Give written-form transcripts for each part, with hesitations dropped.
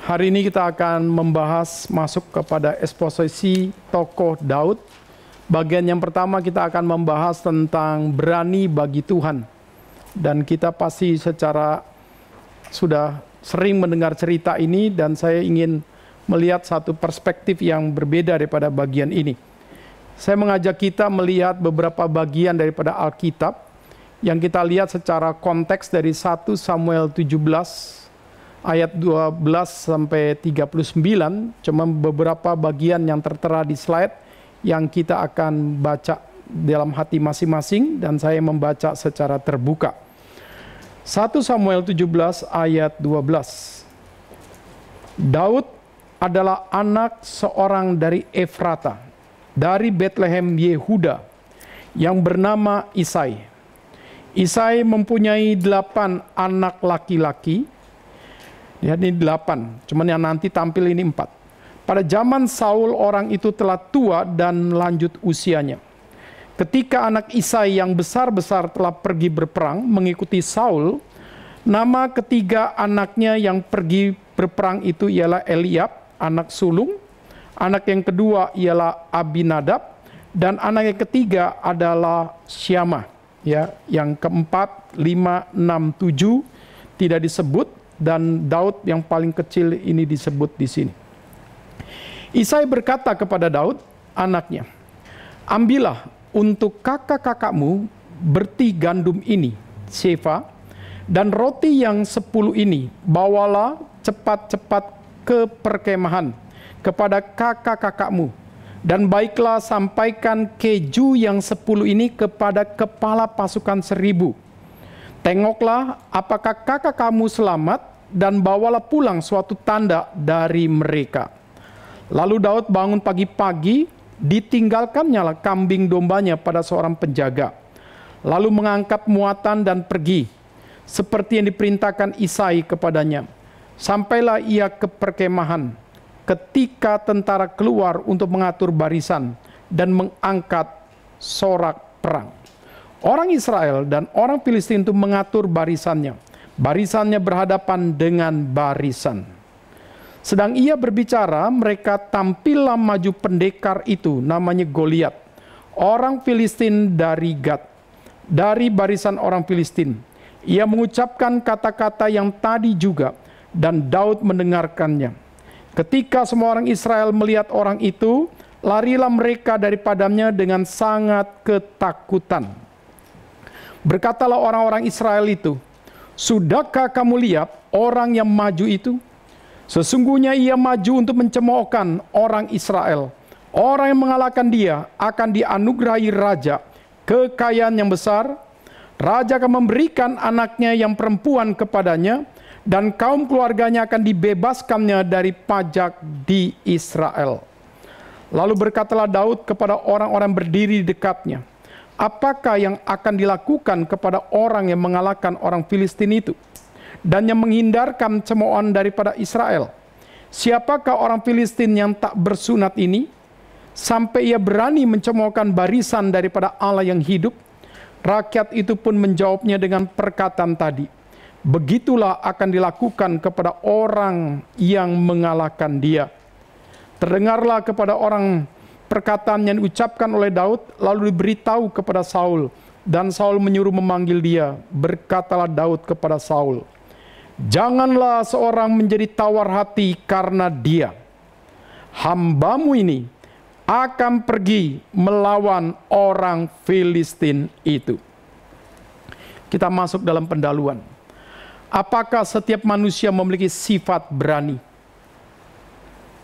Hari ini kita akan membahas masuk kepada eksposisi tokoh Daud. Bagian yang pertama kita akan membahas tentang berani bagi Tuhan. Dan kita pasti secara sudah sering mendengar cerita ini dan saya ingin melihat satu perspektif yang berbeda daripada bagian ini. Saya mengajak kita melihat beberapa bagian daripada Alkitab yang kita lihat secara konteks dari 1 Samuel 17 ayat 12 sampai 39, cuma beberapa bagian yang tertera di slide yang kita akan baca dalam hati masing-masing dan saya membaca secara terbuka. 1 Samuel 17 ayat 12. Daud adalah anak seorang dari Efrata, dari Betlehem Yehuda, yang bernama Isai. Isai mempunyai 8 anak laki-laki. Ya, ini 8, cuman yang nanti tampil ini 4. Pada zaman Saul orang itu telah tua dan lanjut usianya. Ketika anak Isai yang besar-besar telah pergi berperang mengikuti Saul, nama ketiga anaknya yang pergi berperang itu ialah Eliab, anak sulung. Anak yang kedua ialah Abinadab, dan anak yang ketiga adalah Syamah. Ya, yang keempat, 5, 6, 7 tidak disebut, dan Daud yang paling kecil ini disebut di sini. Isai berkata kepada Daud, anaknya, ambillah untuk kakak-kakakmu berti gandum ini, sefa, dan roti yang 10 ini, bawalah cepat-cepat ke perkemahan kepada kakak-kakakmu, dan baiklah sampaikan keju yang 10 ini kepada kepala pasukan 1000. Tengoklah apakah kakak kamu selamat, dan bawalah pulang suatu tanda dari mereka. Lalu Daud bangun pagi-pagi, ditinggalkannya lah kambing dombanya pada seorang penjaga. Lalu mengangkat muatan dan pergi, seperti yang diperintahkan Isai kepadanya. Sampailah ia ke perkemahan, ketika tentara keluar untuk mengatur barisan dan mengangkat sorak perang. Orang Israel dan orang Filistin itu mengatur barisannya. Barisannya berhadapan dengan barisan. Sedang ia berbicara, mereka tampillah maju pendekar itu, namanya Goliat, orang Filistin dari Gad, dari barisan orang Filistin. Ia mengucapkan kata-kata yang tadi juga, dan Daud mendengarkannya. Ketika semua orang Israel melihat orang itu, larilah mereka daripadanya dengan sangat ketakutan. Berkatalah orang-orang Israel itu, sudahkah kamu lihat orang yang maju itu? Sesungguhnya ia maju untuk mencemoohkan orang Israel. Orang yang mengalahkan dia akan dianugerahi raja, kekayaan yang besar. Raja akan memberikan anaknya yang perempuan kepadanya, dan kaum keluarganya akan dibebaskannya dari pajak di Israel. Lalu berkatalah Daud kepada orang-orang berdiri di dekatnya, apakah yang akan dilakukan kepada orang yang mengalahkan orang Filistin itu, dan yang menghindarkan cemoohan daripada Israel? Siapakah orang Filistin yang tak bersunat ini, sampai ia berani mencemoohkan barisan daripada Allah yang hidup? Rakyat itu pun menjawabnya dengan perkataan tadi, begitulah akan dilakukan kepada orang yang mengalahkan dia. Terdengarlah kepada orang perkataan yang diucapkan oleh Daud, lalu diberitahu kepada Saul, dan Saul menyuruh memanggil dia. Berkatalah Daud kepada Saul, janganlah seorang menjadi tawar hati karena dia. Hambamu ini akan pergi melawan orang Filistin itu. Kita masuk dalam pendahuluan. Apakah setiap manusia memiliki sifat berani?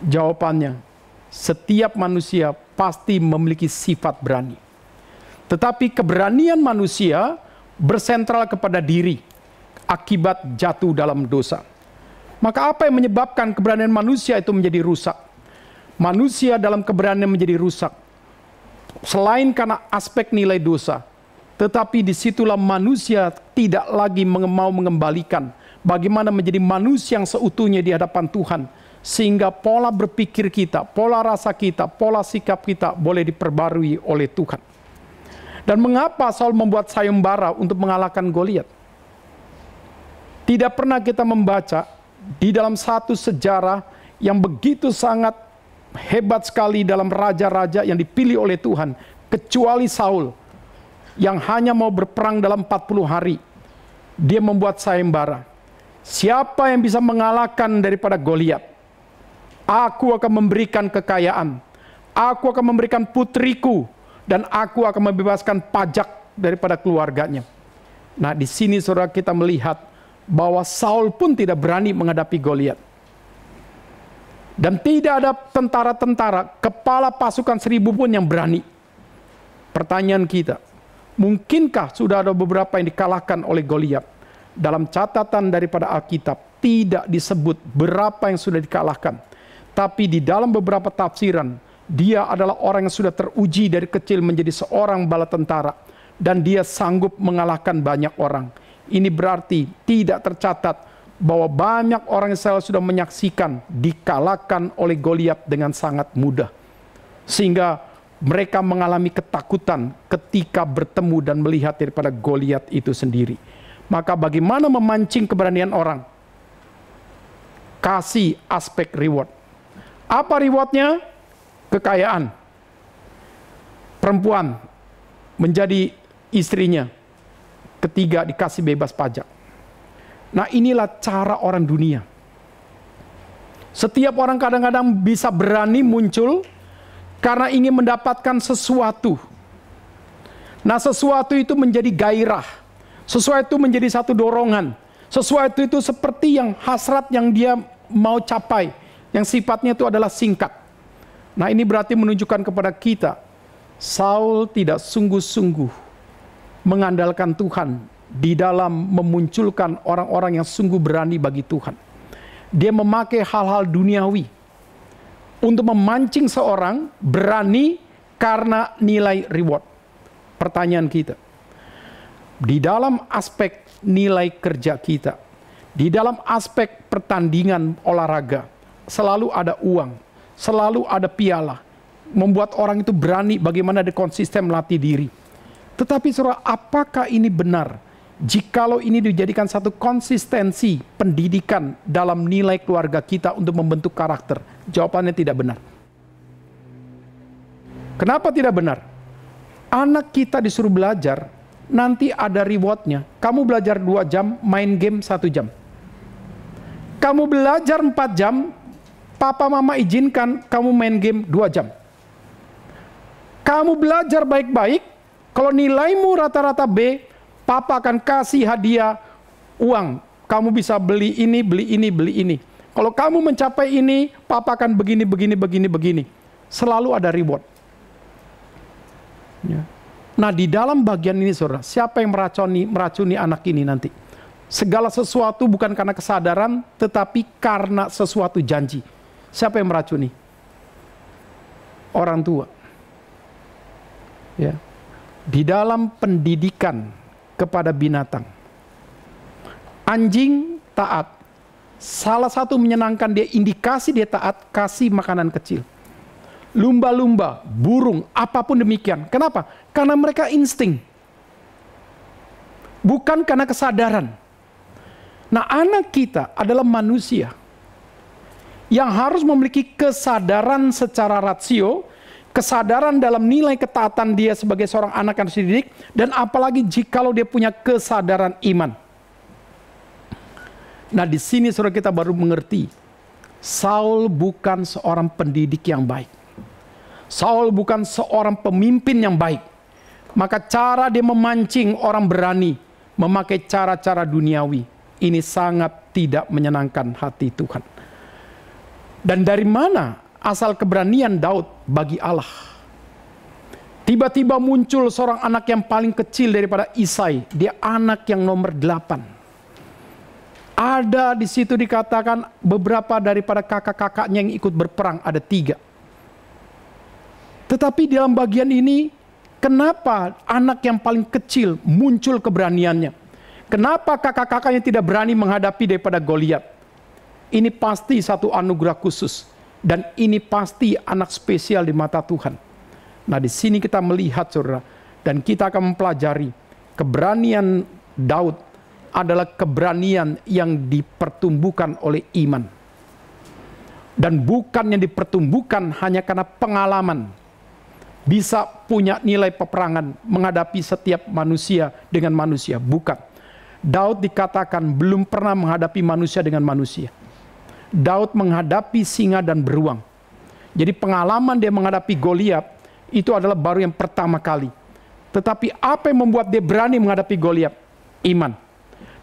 Jawabannya, setiap manusia pasti memiliki sifat berani. Tetapi keberanian manusia bersentral kepada diri akibat jatuh dalam dosa. Maka apa yang menyebabkan keberanian manusia itu menjadi rusak? Manusia dalam keberanian menjadi rusak selain karena aspek nilai dosa, tetapi disitulah manusia tidak lagi mau mengembalikan bagaimana menjadi manusia yang seutuhnya di hadapan Tuhan, sehingga pola berpikir kita, pola rasa kita, pola sikap kita boleh diperbarui oleh Tuhan. Dan mengapa Saul membuat sayembara untuk mengalahkan Goliat? Tidak pernah kita membaca di dalam satu sejarah yang begitu sangat hebat sekali dalam raja-raja yang dipilih oleh Tuhan, kecuali Saul yang hanya mau berperang dalam 40 hari. Dia membuat sayembara. Siapa yang bisa mengalahkan daripada Goliat? Aku akan memberikan kekayaan. Aku akan memberikan putriku. Dan aku akan membebaskan pajak daripada keluarganya. Nah, di sini saudara kita melihat bahwa Saul pun tidak berani menghadapi Goliat. Dan tidak ada tentara-tentara, kepala pasukan 1000 pun yang berani. Pertanyaan kita, mungkinkah sudah ada beberapa yang dikalahkan oleh Goliat? Dalam catatan daripada Alkitab, tidak disebut berapa yang sudah dikalahkan. Tapi di dalam beberapa tafsiran, dia adalah orang yang sudah teruji dari kecil menjadi seorang bala tentara. Dan dia sanggup mengalahkan banyak orang. Ini berarti tidak tercatat bahwa banyak orang Israel sudah menyaksikan dikalahkan oleh Goliat dengan sangat mudah. Sehingga mereka mengalami ketakutan ketika bertemu dan melihat daripada Goliat itu sendiri. Maka bagaimana memancing keberanian orang? Kasih aspek reward. Apa rewardnya? Kekayaan. Perempuan menjadi istrinya. Ketiga, dikasih bebas pajak. Nah, inilah cara orang dunia. Setiap orang kadang-kadang bisa berani muncul karena ingin mendapatkan sesuatu. Nah, sesuatu itu menjadi gairah. Sesuatu itu menjadi satu dorongan. Sesuatu itu seperti yang hasrat yang dia mau capai. Yang sifatnya itu adalah singkat. Nah, ini berarti menunjukkan kepada kita, Saul tidak sungguh-sungguh mengandalkan Tuhan di dalam memunculkan orang-orang yang sungguh berani bagi Tuhan. Dia memakai hal-hal duniawi untuk memancing seorang berani karena nilai reward. Pertanyaan kita, di dalam aspek nilai kerja kita, di dalam aspek pertandingan olahraga, selalu ada uang, selalu ada piala, membuat orang itu berani bagaimana dia konsisten melatih diri. Tetapi saudara, apakah ini benar? Jikalau ini dijadikan satu konsistensi pendidikan dalam nilai keluarga kita untuk membentuk karakter, jawabannya tidak benar. Kenapa tidak benar? Anak kita disuruh belajar, nanti ada rewardnya. Kamu belajar 2 jam, main game 1 jam. Kamu belajar 4 jam, papa mama izinkan kamu main game 2 jam. Kamu belajar baik-baik, kalau nilaimu rata-rata B, papa akan kasih hadiah uang. Kamu bisa beli ini, beli ini, beli ini. Kalau kamu mencapai ini, papa akan begini, begini, begini, begini. Selalu ada reward. Ya. Nah, di dalam bagian ini saudara, siapa yang meracuni anak ini nanti? Segala sesuatu bukan karena kesadaran, tetapi karena sesuatu janji. Siapa yang meracuni? Orang tua. Ya. Di dalam pendidikan kepada binatang, anjing taat. Salah satu menyenangkan dia, indikasi dia taat, kasih makanan kecil. Lumba-lumba, burung, apapun demikian. Kenapa? Karena mereka insting. Bukan karena kesadaran. Nah, anak kita adalah manusia yang harus memiliki kesadaran secara rasio, kesadaran dalam nilai ketaatan dia sebagai seorang anak yang harus dididik, dan apalagi jikalau dia punya kesadaran iman. Nah, di sini saudara kita baru mengerti, Saul bukan seorang pendidik yang baik. Saul bukan seorang pemimpin yang baik. Maka cara dia memancing orang berani, memakai cara-cara duniawi, ini sangat tidak menyenangkan hati Tuhan. Dan dari mana asal keberanian Daud bagi Allah? Tiba-tiba muncul seorang anak yang paling kecil daripada Isai. Dia anak yang nomor 8. Ada di situ dikatakan beberapa daripada kakak-kakaknya yang ikut berperang, ada 3. Tetapi dalam bagian ini, kenapa anak yang paling kecil muncul keberaniannya? Kenapa kakak-kakaknya tidak berani menghadapi daripada Goliat? Ini pasti satu anugerah khusus. Dan ini pasti anak spesial di mata Tuhan. Nah, di sini kita melihat saudara, dan kita akan mempelajari keberanian Daud adalah keberanian yang dipertumbuhkan oleh iman. Dan bukan yang dipertumbuhkan hanya karena pengalaman. Bisa punya nilai peperangan menghadapi setiap manusia dengan manusia. Bukan. Daud dikatakan belum pernah menghadapi manusia dengan manusia. Daud menghadapi singa dan beruang. Jadi pengalaman dia menghadapi Goliat itu adalah baru yang pertama kali. Tetapi apa yang membuat dia berani menghadapi Goliat? Iman.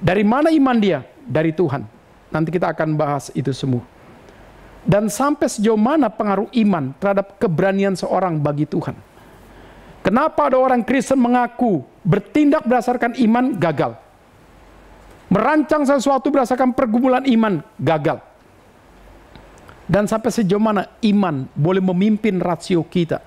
Dari mana iman dia? Dari Tuhan. Nanti kita akan bahas itu semua. Dan sampai sejauh mana pengaruh iman terhadap keberanian seorang bagi Tuhan. Kenapa ada orang Kristen mengaku bertindak berdasarkan iman gagal? Merancang sesuatu berdasarkan pergumulan iman gagal. Dan sampai sejauh mana iman boleh memimpin rasio kita.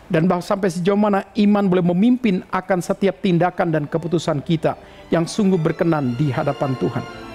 Dan sampai sejauh mana iman boleh memimpin akan setiap tindakan dan keputusan kita yang sungguh berkenan di hadapan Tuhan.